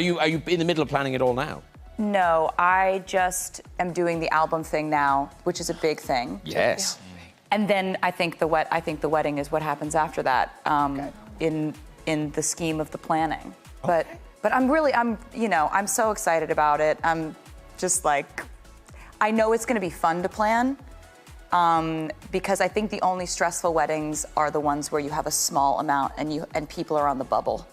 Are you in the middle of planning it all now? No, I just am doing the album thing now, which is a big thing. Yes. And then I think the wedding is what happens after that, in the scheme of the planning. But I'm so excited about it. I'm just like, I know it's going to be fun to plan, because I think the only stressful weddings are the ones where you have a small amount and people are on the bubble.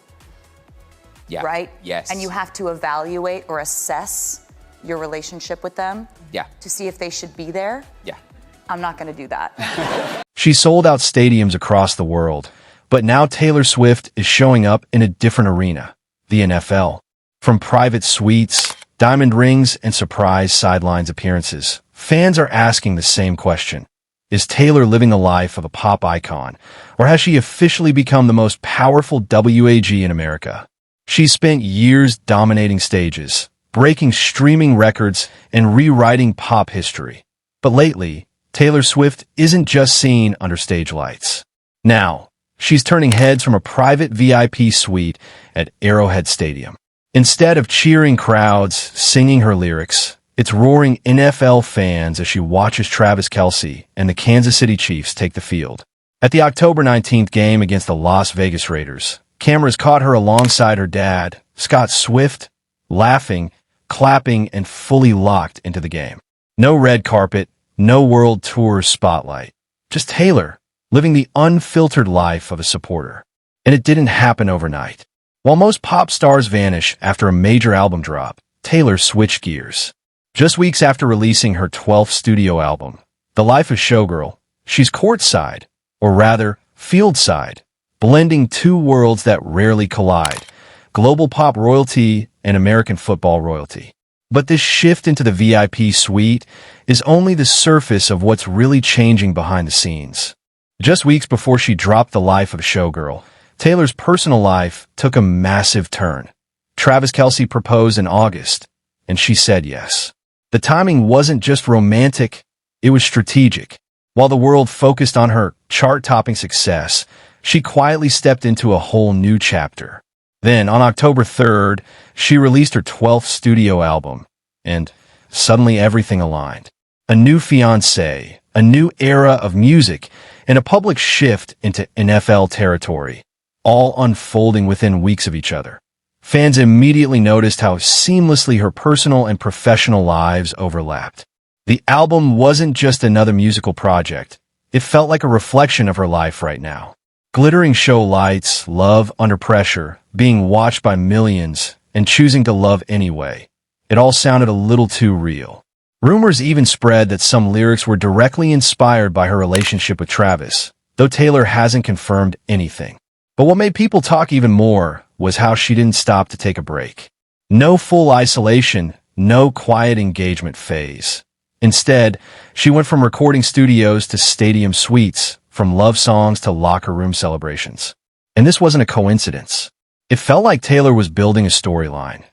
Yeah. Right? Yes. And you have to evaluate or assess your relationship with them. Yeah. To see if they should be there. Yeah. I'm not going to do that. She sold out stadiums across the world, but now Taylor Swift is showing up in a different arena, the NFL. From private suites, diamond rings, and surprise sidelines appearances, fans are asking the same question. Is Taylor living the life of a pop icon, or has she officially become the most powerful WAG in America? She's spent years dominating stages, breaking streaming records, and rewriting pop history. But lately, Taylor Swift isn't just seen under stage lights. Now, she's turning heads from a private VIP suite at Arrowhead Stadium. Instead of cheering crowds singing her lyrics, it's roaring NFL fans as she watches Travis Kelce and the Kansas City Chiefs take the field. At the October 19th game against the Las Vegas Raiders, cameras caught her alongside her dad, Scott Swift, laughing, clapping, and fully locked into the game. No red carpet, no world tour spotlight. Just Taylor, living the unfiltered life of a supporter. And it didn't happen overnight. While most pop stars vanish after a major album drop, Taylor switched gears. Just weeks after releasing her 12th studio album, The Life of Showgirl, she's courtside, or rather, fieldside, blending two worlds that rarely collide, global pop royalty and American football royalty. But this shift into the VIP suite is only the surface of what's really changing behind the scenes. Just weeks before she dropped The Life of Showgirl, Taylor's personal life took a massive turn. Travis Kelce proposed in August, and she said yes. The timing wasn't just romantic, it was strategic. While the world focused on her chart-topping success, she quietly stepped into a whole new chapter. Then, on October 3rd, she released her 12th studio album, and suddenly everything aligned. A new fiancé, a new era of music, and a public shift into NFL territory, all unfolding within weeks of each other. Fans immediately noticed how seamlessly her personal and professional lives overlapped. The album wasn't just another musical project. It felt like a reflection of her life right now. Glittering show lights, love under pressure, being watched by millions, and choosing to love anyway. It all sounded a little too real. Rumors even spread that some lyrics were directly inspired by her relationship with Travis, though Taylor hasn't confirmed anything. But what made people talk even more was how she didn't stop to take a break. No full isolation, no quiet engagement phase. Instead, she went from recording studios to stadium suites, from love songs to locker room celebrations. And this wasn't a coincidence. It felt like Taylor was building a storyline,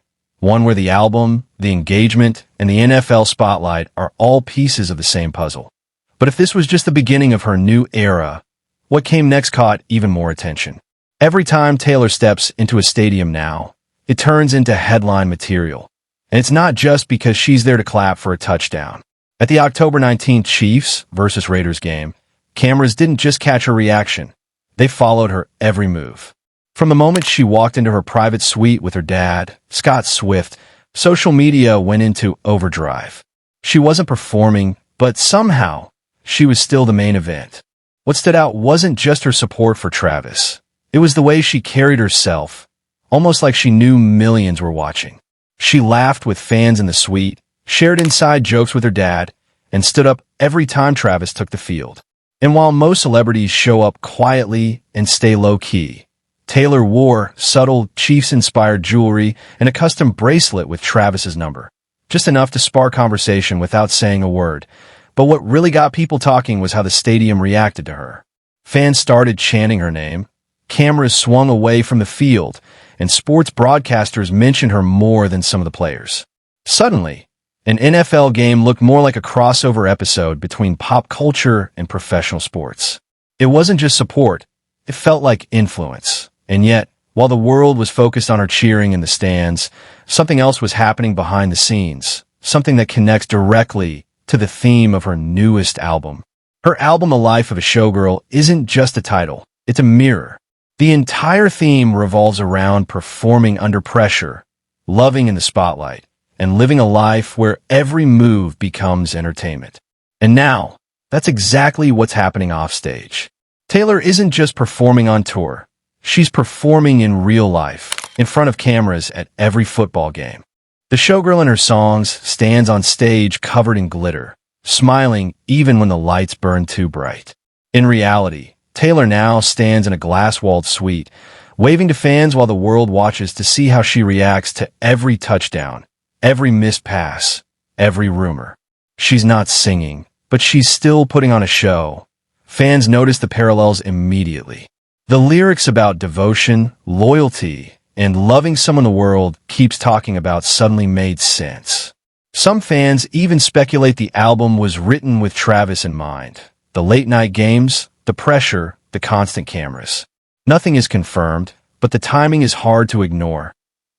one where the album, the engagement, and the NFL spotlight are all pieces of the same puzzle. But if this was just the beginning of her new era, what came next caught even more attention. Every time Taylor steps into a stadium now, it turns into headline material. And it's not just because she's there to clap for a touchdown. At the October 19th Chiefs versus Raiders game, cameras didn't just catch her reaction. They followed her every move. From the moment she walked into her private suite with her dad, Scott Swift, social media went into overdrive. She wasn't performing, but somehow, she was still the main event. What stood out wasn't just her support for Travis. It was the way she carried herself, almost like she knew millions were watching. She laughed with fans in the suite, shared inside jokes with her dad, and stood up every time Travis took the field. And while most celebrities show up quietly and stay low-key, Taylor wore subtle Chiefs-inspired jewelry and a custom bracelet with Travis's number. Just enough to spark conversation without saying a word. But what really got people talking was how the stadium reacted to her. Fans started chanting her name, cameras swung away from the field, and sports broadcasters mentioned her more than some of the players. Suddenly, an NFL game looked more like a crossover episode between pop culture and professional sports. It wasn't just support, it felt like influence. And yet, While the world was focused on her cheering in the stands, something else was happening behind the scenes, something that connects directly to the theme of her newest album. Her album, A Life of a Showgirl, isn't just a title, it's a mirror. The entire theme revolves around performing under pressure, loving in the spotlight, and living a life where every move becomes entertainment. And now, that's exactly what's happening offstage. Taylor isn't just performing on tour. She's performing in real life, in front of cameras at every football game. The showgirl in her songs stands on stage covered in glitter, smiling even when the lights burn too bright. In reality, Taylor now stands in a glass-walled suite, waving to fans while the world watches to see how she reacts to every touchdown, every missed pass, every rumor. She's not singing, but she's still putting on a show. Fans notice the parallels immediately. The lyrics about devotion, loyalty, and loving someone the world keeps talking about suddenly made sense. Some fans even speculate the album was written with Travis in mind. The late-night games, the pressure, the constant cameras. Nothing is confirmed, but the timing is hard to ignore.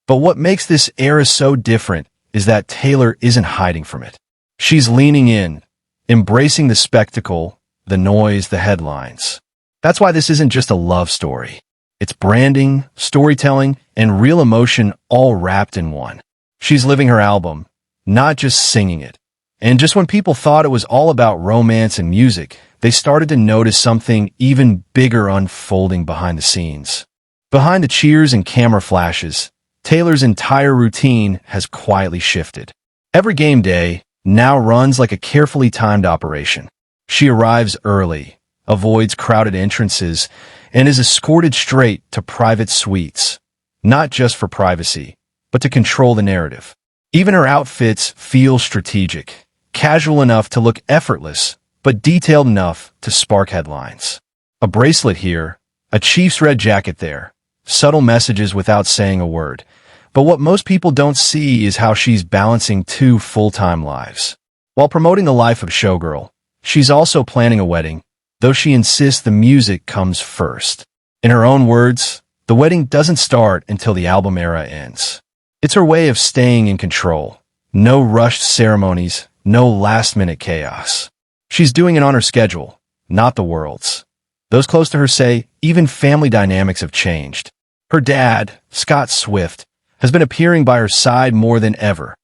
But what makes this era so different is that Taylor isn't hiding from it. She's leaning in, embracing the spectacle, the noise, the headlines. That's why this isn't just a love story. It's branding, storytelling, and real emotion all wrapped in one. She's living her album, not just singing it. And just when people thought it was all about romance and music, they started to notice something even bigger unfolding behind the scenes. Behind the cheers and camera flashes, Taylor's entire routine has quietly shifted. Every game day now runs like a carefully timed operation. She arrives early, avoids crowded entrances, and is escorted straight to private suites, not just for privacy, but to control the narrative. Even her outfits feel strategic, casual enough to look effortless, but detailed enough to spark headlines. A bracelet here, a Chiefs red jacket there, subtle messages without saying a word. But what most people don't see is how she's balancing two full-time lives. While promoting the life of showgirl, she's also planning a wedding, though she insists the music comes first. In her own words, the wedding doesn't start until the album era ends. It's her way of staying in control. No rushed ceremonies, no last-minute chaos. She's doing it on her schedule, not the world's. Those close to her say even family dynamics have changed. Her dad, Scott Swift, has been appearing by her side more than ever,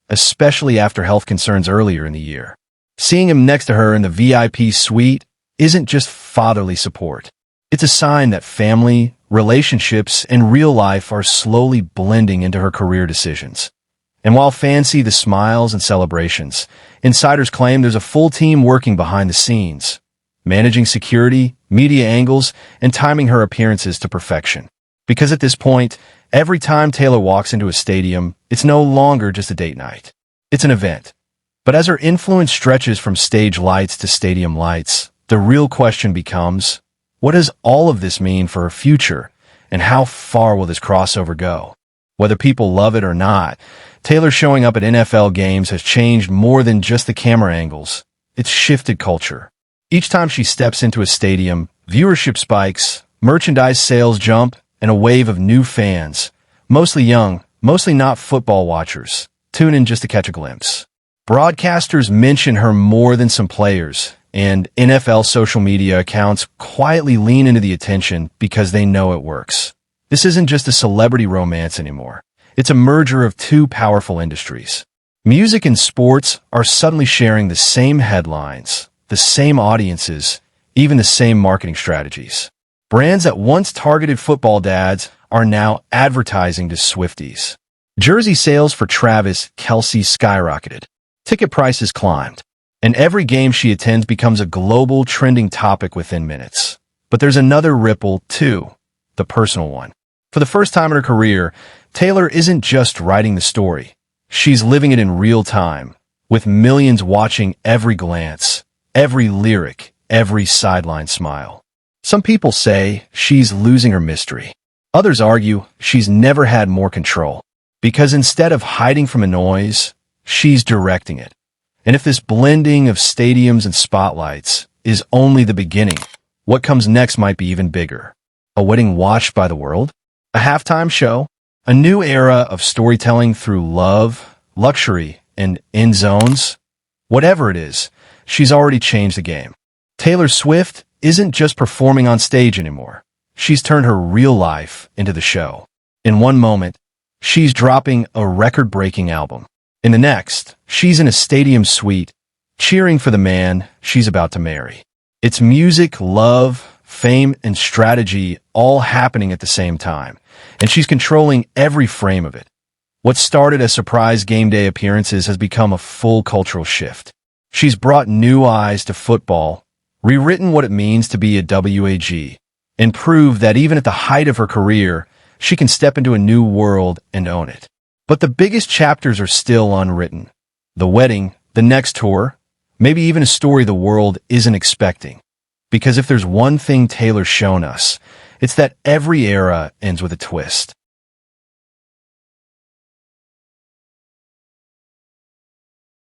especially after health concerns earlier in the year. Seeing him next to her in the VIP suite isn't just fatherly support. It's a sign that family, relationships, and real life are slowly blending into her career decisions. And while fans see the smiles and celebrations, insiders claim there's a full team working behind the scenes, managing security, media angles, and timing her appearances to perfection. Because at this point, every time Taylor walks into a stadium, it's no longer just a date night. It's an event. But as her influence stretches from stage lights to stadium lights, the real question becomes, what does all of this mean for her future, and how far will this crossover go? Whether people love it or not, Taylor showing up at NFL games has changed more than just the camera angles. It's shifted culture. Each time she steps into a stadium, viewership spikes, merchandise sales jump, and a wave of new fans, mostly young, mostly not football watchers, tune in just to catch a glimpse. Broadcasters mention her more than some players, and NFL social media accounts quietly lean into the attention because they know it works. This isn't just a celebrity romance anymore. It's a merger of two powerful industries. Music and sports are suddenly sharing the same headlines, the same audiences, even the same marketing strategies. Brands that once targeted football dads are now advertising to Swifties. Jersey sales for Travis Kelce skyrocketed. Ticket prices climbed. And every game she attends becomes a global trending topic within minutes. But there's another ripple, too, the personal one. For the first time in her career, Taylor isn't just writing the story. She's living it in real time, with millions watching every glance, every lyric, every sideline smile. Some people say she's losing her mystery. Others argue she's never had more control, because instead of hiding from a noise, she's directing it. And if this blending of stadiums and spotlights is only the beginning, what comes next might be even bigger. A wedding watched by the world? A halftime show, a new era of storytelling through love, luxury, and end zones. Whatever it is, she's already changed the game. Taylor Swift isn't just performing on stage anymore. She's turned her real life into the show. In one moment, she's dropping a record-breaking album. In the next, she's in a stadium suite, cheering for the man she's about to marry. It's music, love, fame, and strategy all happening at the same time, and she's controlling every frame of it. What started as surprise game day appearances has become a full cultural shift. She's brought new eyes to football, rewritten what it means to be a WAG, and proved that even at the height of her career, she can step into a new world and own it. But the biggest chapters are still unwritten. The wedding, the next tour, maybe even a story the world isn't expecting. Because if there's one thing Taylor's shown us, it's that every era ends with a twist.